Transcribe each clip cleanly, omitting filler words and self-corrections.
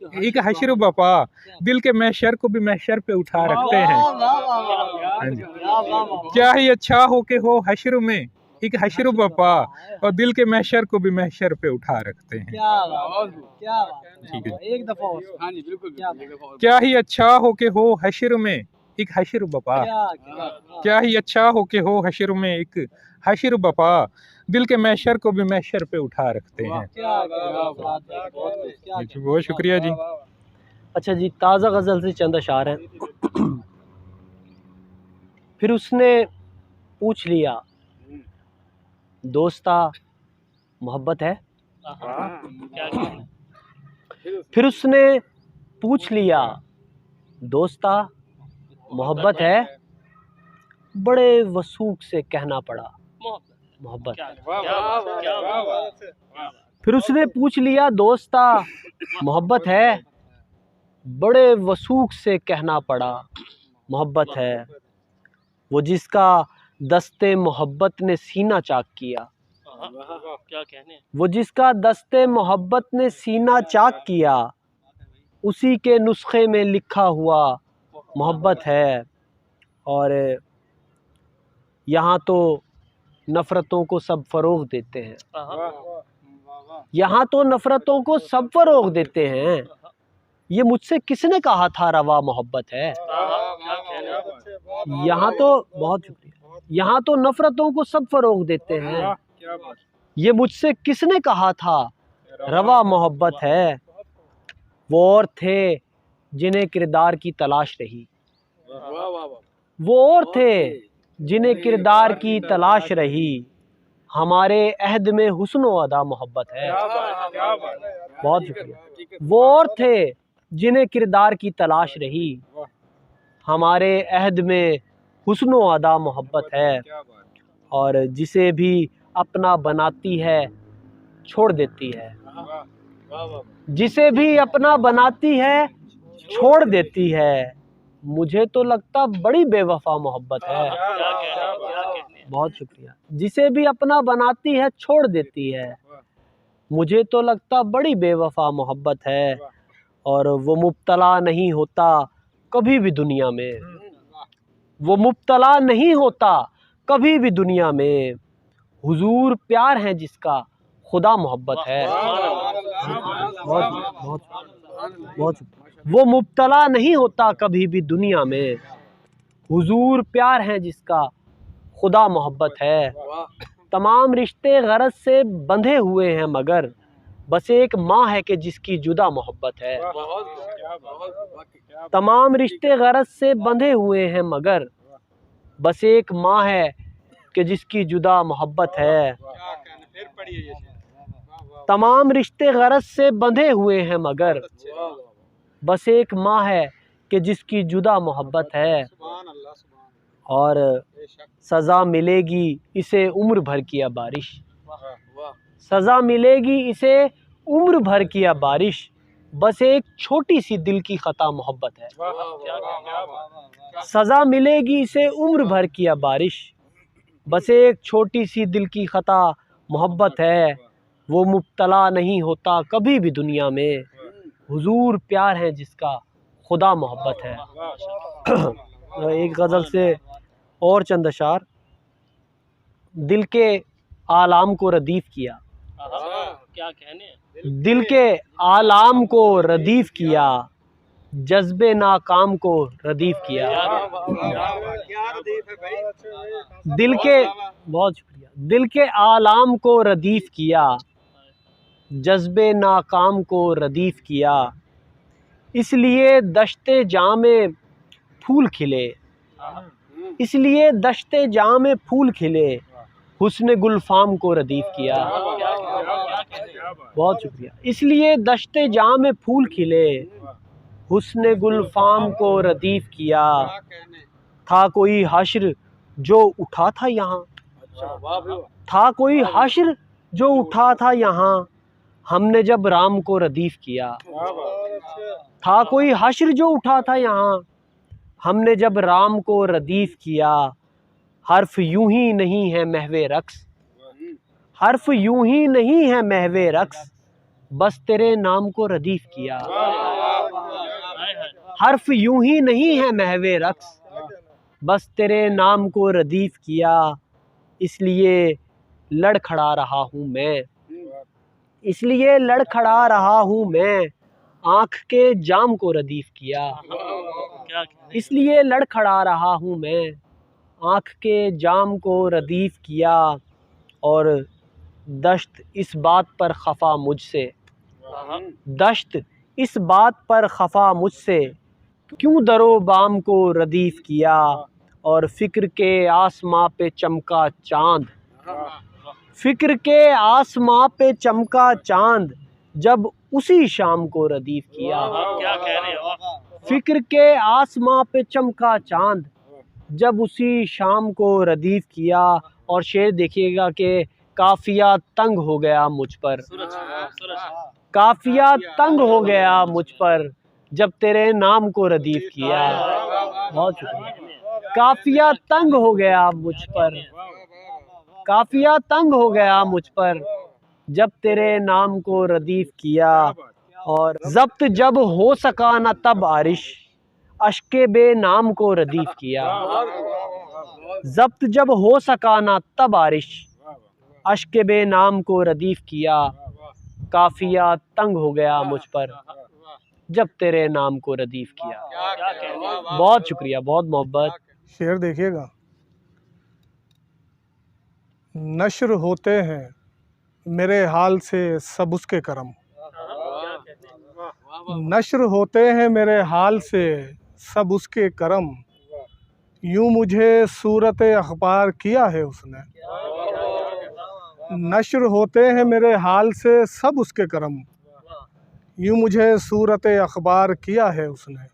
एक हश्र बपा, दिल के महशर को भी महशर पे उठा रखते हैं। हाँ जी। क्या ही अच्छा हो के हो हश्र में एक हश्र बपा, और दिल के महशर को भी महशर पे उठा रखते हैं। ठीक है। एक दफा और। हाँ जी बिल्कुल, एक दफा और। क्या ही अच्छा हो के हो हश्र में एक हश्र बपा, क्या ही अच्छा हो के हो हश्र में एक हश्र बपा, दिल के महशर को भी महशर पे उठा रखते हैं। जी, बहुत शुक्रिया जी। अच्छा जी, ताज़ा गज़ल से चंद अशार हैं। फिर उसने पूछ लिया दोस्ता मोहब्बत है। फिर उसने पूछ लिया दोस्ता मोहब्बत है, बड़े वसूख से कहना पड़ा मोहब्बत। फिर उसने पूछ लिया दोस्ता मोहब्बत है, बड़े वसूख से कहना पड़ा मोहब्बत है। वो जिसका दस्ते मोहब्बत ने सीना चाक किया, क्या कहने। वो जिसका दस्ते मोहब्बत ने सीना चाक किया, उसी के नुस्खे में लिखा हुआ मोहब्बत है। और यहाँ तो नफ़रतों को सब फ़रोग़ देते हैं, यहाँ तो नफ़रतों को सब फ़रोग़ देते हैं। ये मुझसे किसने कहा था रवा मोहब्बत है। यहाँ तो बहुत शुक्रिया, यहाँ तो नफ़रतों को सब फ़रोग़ देते हैं। ये मुझसे किसने कहा था रवा मोहब्बत है। वो और थे जिन्हें किरदार की तलाश रही, वो और थे जिन्हें किरदार की तलाश रही, हमारे अहद में हुस्न व अदा मोहब्बत है। बहुत शुक्रिया। वो और थे जिन्हें किरदार की तलाश रही, हमारे अहद में हुस्न व अदा मोहब्बत है। और जिसे भी अपना बनाती है छोड़ देती है, जिसे भी अपना बनाती है छोड़ देती है। मुझे तो लगता बड़ी बेवफा मोहब्बत है। बहुत शुक्रिया। जिसे भी अपना बनाती है छोड़ देती है, मुझे तो लगता बड़ी बेवफा मोहब्बत है। और वो मुब्तला नहीं होता कभी भी दुनिया में, वो मुब्तला नहीं होता कभी भी दुनिया में। हुजूर प्यार है जिसका खुदा मोहब्बत है। बहुत बहुत वो मुब्तला नहीं होता कभी भी दुनिया में। हुजूर प्यार है जिसका खुदा मोहब्बत है। तमाम रिश्ते गरज से बंधे हुए हैं मगर बस एक माँ है कि जिसकी जुदा मोहब्बत है। तमाम रिश्ते गरज से बंधे हुए हैं मगर बस एक माँ है कि जिसकी जुदा मोहब्बत है। तमाम रिश्ते गरज से बंधे हुए हैं मगर बस एक माँ है कि जिसकी जुदा मोहब्बत है। और सज़ा मिलेगी इसे उम्र भर की बारिश, सज़ा मिलेगी इसे उम्र भर की बारिश, बस एक छोटी सी दिल की ख़ता मोहब्बत है। सज़ा मिलेगी इसे उम्र भर की बारिश, बस एक छोटी सी दिल की ख़ता मोहब्बत है। वो मुब्तला नहीं होता कभी भी दुनिया में, हुजूर प्यार है जिसका खुदा मोहब्बत है। एक गज़ल से और चंद अशार। दिल के आलाम को रदीफ़ किया, क्या कहने। दिल के आलाम को रदीफ़ किया, जज्बे नाकाम को रदीफ़ किया। दिल के बहुत शुक्रिया। दिल के आलाम को रदीफ़ किया, जज्बे नाकाम को रदीफ़ किया। इसलिए दश्ते जामे फूल खिले, इसलिए दश्ते जामे फूल खिले, हुस्न गुलफाम को रदीफ़ किया। बहुत शुक्रिया। इसलिए दश्ते जामे फूल खिले, हुस्न गुलफाम को रदीफ़ किया। था कोई हश्र जो उठा था यहाँ, था कोई हश्र जो उठा था यहाँ, हमने जब राम को रदीफ़ किया। था कोई हश्र जो उठा था यहाँ, हमने जब राम को रदीफ़ किया। हर्फ यूं ही नहीं है महवे रक्स, हर्फ यूं ही नहीं है महवे रक्स, बस तेरे नाम को रदीफ किया। हर्फ यूं ही नहीं है महवे रक्स, बस तेरे नाम को रदीफ किया, इसलिए लड़खड़ा रहा हूँ मैं, इसलिए लड़खड़ा रहा हूँ मैं, आँख के जाम को रदीफ किया, इसलिए लड़खड़ा रहा हूँ मैं, आँख के जाम को रदीफ किया। और दश्त इस बात पर खफा मुझसे, दश्त इस बात पर खफा मुझसे, क्यों दरो बाम को रदीफ किया, और फ़िक्र के आसमां पे चमका चाँद, फ़िक्र के आसमां पे चमका चाँद, जब उसी शाम को रदीफ किया। क्या कह रहे हो? फ़िक्र के आसमां पे चमका चाँद, जब उसी शाम को रदीफ किया। और शेर देखिएगा कि काफ़िया तंग हो गया मुझ पर, काफ़िया तंग हो गया मुझ पर, जब तेरे नाम को रदीफ किया। बहुत शुक्रिया। काफ़िया तंग हो गया मुझ पर, काफ़िया तंग हो गया मुझ पर, जब तेरे नाम को रदीफ किया। और ज़ब्त जब हो सका न तब आरिश, अश्के बे नाम को रदीफ किया। ज़ब्त जब हो सका न तब आरिश, अश्के बे नाम को रदीफ किया। काफ़िया तंग हो गया मुझ पर, जब तेरे नाम को रदीफ किया। बहुत शुक्रिया, बहुत मोहब्बत। शेर देखिएगा। नश्र होते हैं मेरे हाल से सब उसके करम, नश्र होते हैं मेरे हाल से सब उसके करम, यूं मुझे सूरत अखबार किया है उसने। नश्र होते हैं मेरे हाल से सब उसके करम, यूं मुझे सूरत अखबार किया है उसने।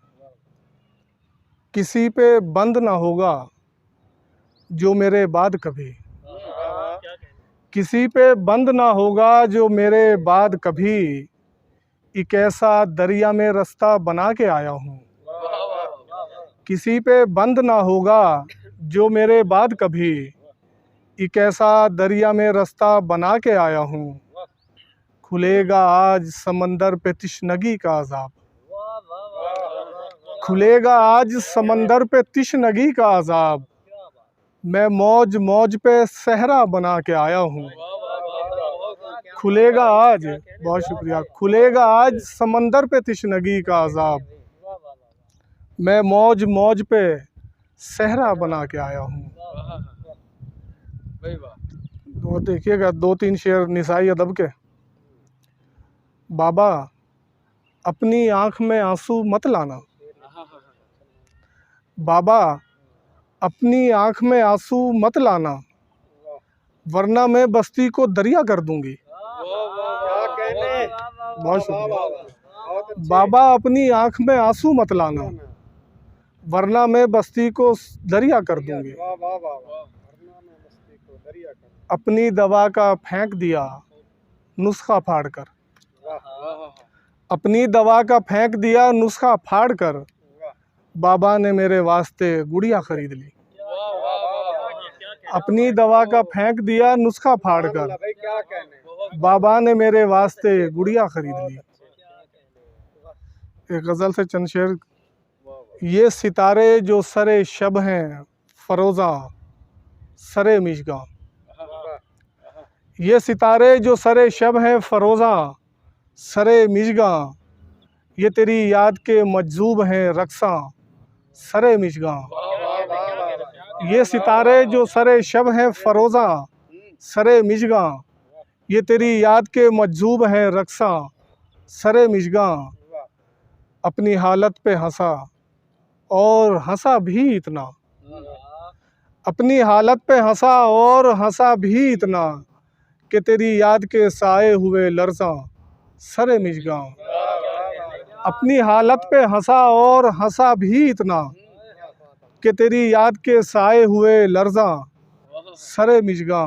किसी पे बंद ना होगा जो मेरे बाद कभी, किसी पे बंद ना होगा जो मेरे बाद कभी, एक ऐसा दरिया में रास्ता बना के आया हूँ। किसी पे बंद ना होगा जो मेरे बाद कभी, एक ऐसा दरिया में रास्ता बना के आया हूँ। खुलेगा आज समंदर पे तिश्नगी का अज़ाब, खुलेगा आज समंदर पे तिश्नगी का अज़ाब, मैं मौज मौज पे सहरा बना के आया हूँ। खुलेगा आज, बहुत शुक्रिया, खुलेगा आज समंदर पे तिश्नगी का अज़ाब, मैं मौज मौज पे सहरा बना के आया हूँ। और देखिएगा 2-3 शेर निसाई अदब के। बाबा अपनी आँख में आंसू मत लाना, बाबा अपनी आँख में आंसू मत लाना, वरना मैं बस्ती को दरिया कर दूंगी। बहुत शुक्रिया। बाबा अपनी आँख में आंसू मत लाना, वरना मैं बस्ती को दरिया कर दूंगी। अपनी दवा का फेंक दिया नुस्खा फाड़ कर, अपनी दवा का फेंक दिया नुस्खा फाड़ कर, बाबा ने मेरे वास्ते गुड़िया खरीद ली। अपनी दवा का फेंक दिया नुस्खा फाड़ कर, बाबा ने मेरे वास्ते गुड़िया खरीद ली। एक गज़ल से चंद शेर। ये सितारे जो सरे शब हैं फरोज़ा सरे मिशगा, ये सितारे जो सरे शब हैं फरोज़ा सरे मिशगा, ये तेरी याद के मजजूब हैं रक्सा सरे मिशगा। ये सितारे जो सरे शब हैं फरोज़ा सरे मिशगा, ये तेरी याद के मजजूब हैं रक्सा सरे मिशगा। अपनी हालत पे हंसा और हंसा भी इतना, अपनी हालत पे हंसा और हंसा भी इतना, कि तेरी याद के साए हुए लर्ज़ा सरे मिशगा। अपनी हालत पे हंसा और हंसा भी इतना, कि तेरी याद के साए हुए लर्ज़ा सरे मिशगा।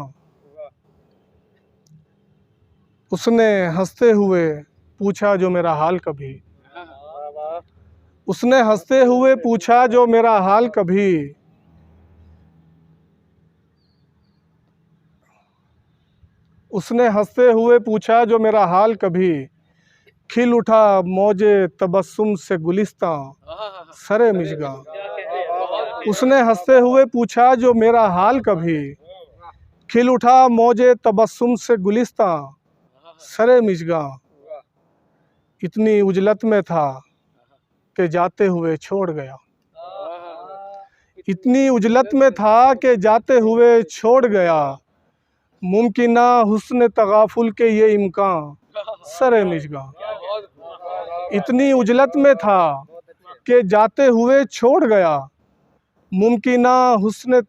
उसने हंसते हुए पूछा जो मेरा हाल कभी, उसने हंसते हुए पूछा जो मेरा हाल कभी, उसने हंसते हुए पूछा जो मेरा हाल कभी, खिल उठा मौजे तबस्सुम से गुलिस्तां सरे मिजगा। उसने हंसते हुए पूछा जो मेरा हाल कभी, खिल उठा मौजे तबस्सुम से गुलिस्तां सरे मिजगा। इतनी उजलत में था कि जाते हुए छोड़ गया। इतनी उजलत में था कि जाते हुए छोड़ गया। मुमकिना हुस्न तगाफुल के ये इम्कान सरे मिजगा। इतनी उजलत में था कि जाते हुए छोड़ गया। मुमकिना हुस्न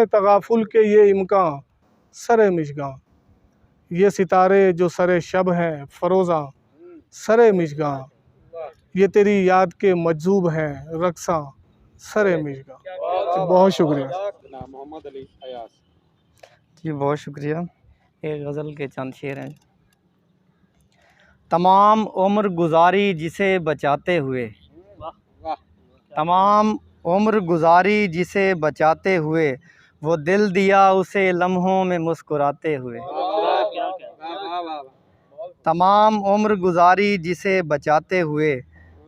तगाफुल के ये इम्कान सरे मिजगा। ये सितारे जो सरे शब हैं फरोज़ा सरे मिजगा। ये तेरी याद के मजजूब हैं रक्सा सरे मिजगा। बहुत शुक्रिया। मोहम्मद अली अयास। जी बहुत शुक्रिया। एक गज़ल के चंद शेर हैं। तमाम उम्र गुजारी जिसे बचाते हुए, तमाम उम्र गुजारी जिसे बचाते हुए, वो दिल दिया उसे लम्हों में मुस्कुराते हुए। तमाम उम्र गुजारी जिसे बचाते हुए,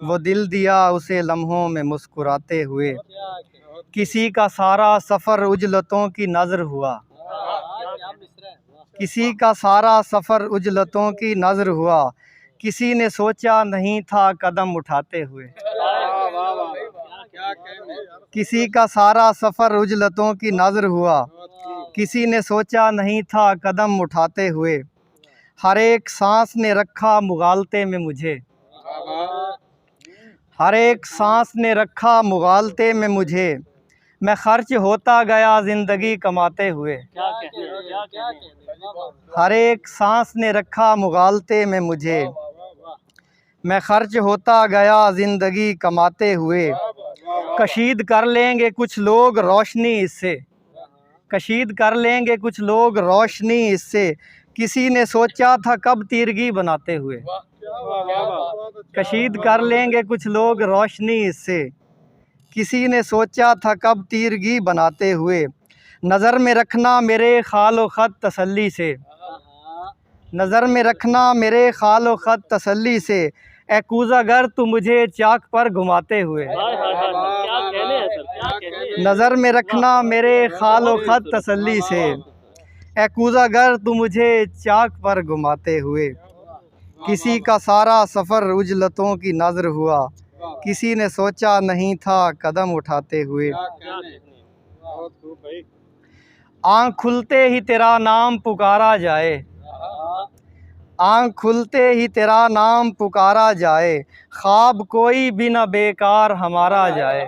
वो दिल दिया उसे लम्हों में मुस्कुराते हुए। किसी का सारा सफ़र उजलतों की नज़र हुआ, किसी का सारा सफ़र उजलतों की नज़र हुआ। किसी ने सोचा नहीं था कदम उठाते हुए। किसी का सारा सफ़र उजलतों की नज़र हुआ, किसी ने सोचा नहीं था कदम उठाते हुए। हर एक सांस ने रखा मुगालते में मुझे, हर एक सांस ने रखा मुगालते में मुझे। मैं खर्च होता गया ज़िंदगी कमाते हुए। हर एक सांस ने रखा मुगालते में मुझे। मैं खर्च होता गया ज़िंदगी कमाते हुए। कशीद कर लेंगे कुछ लोग रोशनी इससे, कशीद कर लेंगे कुछ लोग रोशनी इससे। किसी ने सोचा था कब तीरगी बनाते हुए। कशीद कर लेंगे कुछ लोग रोशनी इससे। किसी ने सोचा था कब तीरगी बनाते हुए। नज़र में रखना मेरे खालो ख़त तसल्ली से, नज़र में रखना मेरे खालो ख़त तसल्ली से। ए कूज़ागर तू मुझे चाक पर घुमाते हुए। नज़र में रखना मेरे खालो ख़त तसल्ली से। ए कूज़ागर तू मुझे चाक पर घुमाते हुए। किसी का सारा सफ़र उजलतों की नज़र हुआ, किसी ने सोचा नहीं था कदम उठाते हुए। आँख खुलते ही तेरा नाम पुकारा जाए, आँख खुलते ही तेरा नाम पुकारा जाए। ख्वाब कोई भी न बेकार हमारा जाए।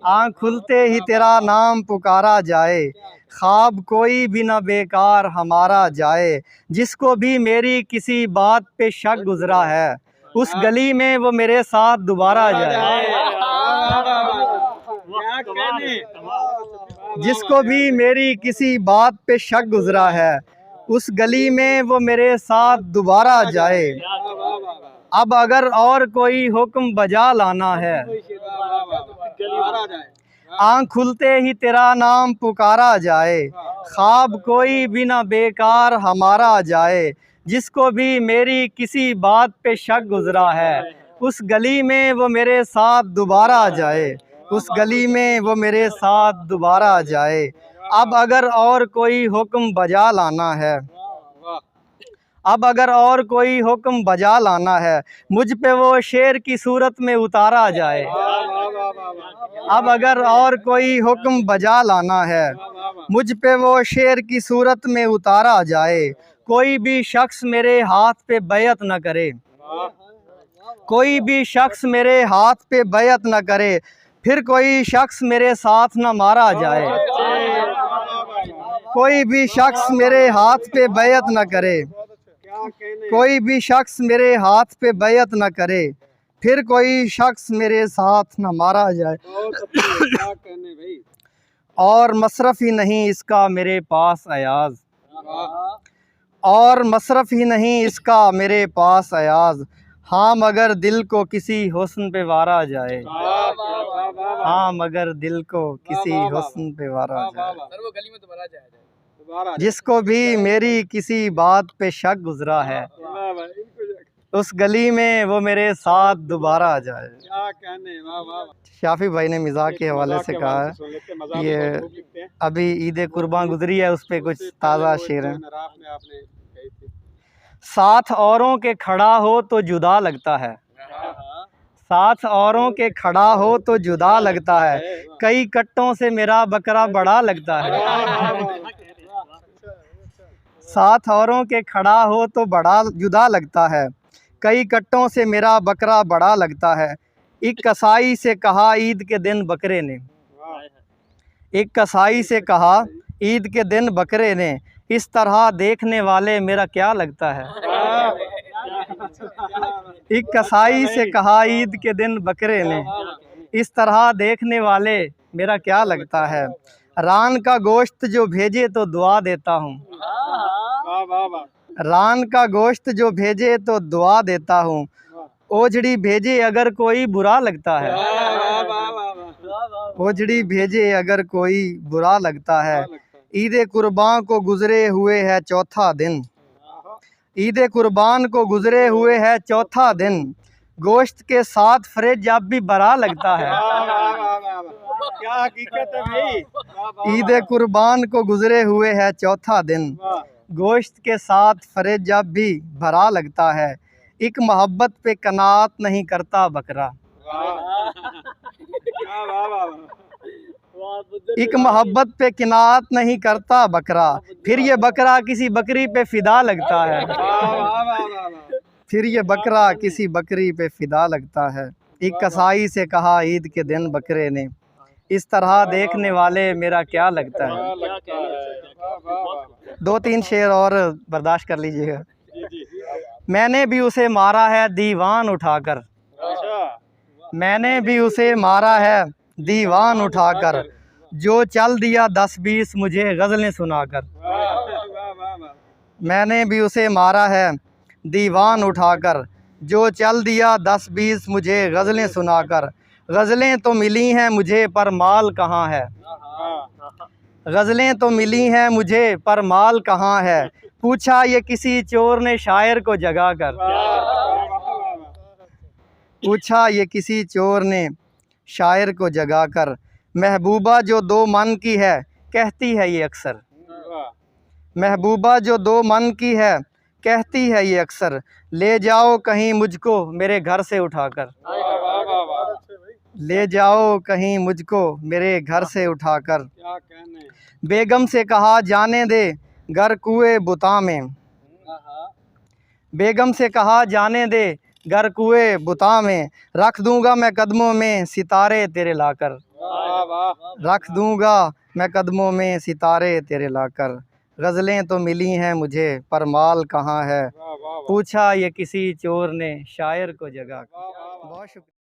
आँख खुलते ही तेरा नाम पुकारा जाए। ख्वाब कोई भी न बेकार हमारा जाए। जिसको भी मेरी किसी बात पे शक गुज़रा है, उस गली में वो मेरे साथ दोबारा जाए। जिसको भी मेरी किसी बात पे शक गुज़रा है, उस गली में वो मेरे साथ दोबारा जाए। अब अगर और कोई हुक्म बजा लाना है, आँख खुलते ही तेरा नाम पुकारा जाए। ख्वाब कोई भी न बेकार हमारा जाए। जिसको भी मेरी किसी बात पे शक गुज़रा है, उस गली में वो मेरे साथ दोबारा जाए। उस गली में वो मेरे साथ दोबारा जाए। अब अगर और कोई हुक्म बजा लाना है, अब अगर और कोई हुक्म बजा लाना है, मुझ पे वो शेर की सूरत में उतारा जाए। अब अगर और कोई हुक्म बजा लाना है, मुझ पे वो शेर की सूरत में उतारा जाए। कोई भी शख्स मेरे हाथ पे बैत न करे, कोई भी शख्स मेरे हाथ पे बैत न करे। फिर कोई शख्स मेरे साथ न मारा जाए। कोई भी शख्स मेरे हाथ पे बैत न करे, कोई भी शख्स मेरे हाथ पे बैत न करे। फिर कोई शख्स मेरे साथ न मारा जाए। और मसरफ़ ही नहीं इसका मेरे पास अयाज़, और मसरफ़ ही नहीं इसका मेरे पास अयाज़। हाँ मगर दिल को किसी हुस्न पे वारा जाए, हाँ मगर दिल को किसी हुस्न पे वारा जाए। जिसको भी मेरी किसी बात पे शक गुज़रा है, उस गली में वो मेरे साथ दोबारा आ जाए। शाफी भाई ने मिजाक के हवाले से कहा है, ये अभी ईद कुर्बान गुजरी है, उस पे कुछ ताज़ा शेर है। साथ औरों के खड़ा हो तो जुदा लगता है, साथ औरों के खड़ा हो तो जुदा लगता है, कई कट्टों से मेरा बकरा बड़ा लगता है। साथ औरों के खड़ा हो तो बड़ा जुदा लगता है, कई कट्टों से मेरा बकरा बड़ा लगता है। एक कसाई से कहा ईद के दिन बकरे ने, एक कसाई से कहा ईद के दिन बकरे ने, इस तरह देखने वाले मेरा क्या लगता है। एक कसाई से कहा ईद के दिन बकरे ने, इस तरह देखने वाले मेरा क्या लगता है। रान का गोश्त जो भेजे तो दुआ देता हूँ, रान का गोश्त जो भेजे तो दुआ देता हूँ, ओजड़ी भेजे अगर कोई बुरा लगता है, ओजड़ी भेजे अगर कोई बुरा लगता है। ईद कुर्बान को गुजरे हुए है चौथा दिन, ईद कुर्बान को गुजरे हुए है चौथा दिन, गोश्त के साथ फ्रिज अब भी भरा लगता है। क्या हकीकत है भाई। ईद कुर्बान को गुजरे हुए है चौथा दिन, गोश्त के साथ फ्रिज अब भी भरा लगता है। एक मोहब्बत पे कनात नहीं करता बकरा, एक मोहब्बत पे किनात नहीं करता बकरा, फिर ये बकरा किसी बकरी पे फिदा लगता है, फिर ये बकरा किसी बकरी पे फिदा लगता है। एक कसाई से कहा ईद के दिन बकरे ने, इस तरह देखने वाले मेरा क्या लगता है। दो तीन शेर और बर्दाश्त कर लीजिएगा। मैंने भी उसे मारा है दीवान उठाकर, मैंने भी उसे मारा है दीवान उठाकर, जो चल दिया 10-20 मुझे गज़लें सुनाकर। मैंने भी उसे मारा है दीवान उठाकर, जो चल दिया 10-20 मुझे गज़लें सुनाकर। गज़लें तो मिली हैं मुझे पर माल कहाँ है, गज़लें तो मिली हैं मुझे पर माल कहाँ है, पूछा ये किसी चोर ने शायर को जगा कर, पूछा ये किसी चोर ने शायर को जगा कर। महबूबा जो दो मन की है कहती है ये अक्सर, महबूबा जो दो मन की है कहती है ये अक्सर, ले जाओ कहीं मुझको मेरे घर से उठाकर, ले जाओ कहीं मुझको मेरे घर से उठाकर। बेगम से कहा जाने दे घर कुएं बुता में, बेगम से कहा जाने दे घर कुएं बुता में, रख दूंगा मैं कदमों में सितारे तेरे लाकर, रख दूंगा मैं कदमों में सितारे तेरे लाकर। गज़लें तो मिली हैं मुझे पर माल कहाँ है, पूछा ये किसी चोर ने शायर को जगा कर। बहुत शुक्रिया।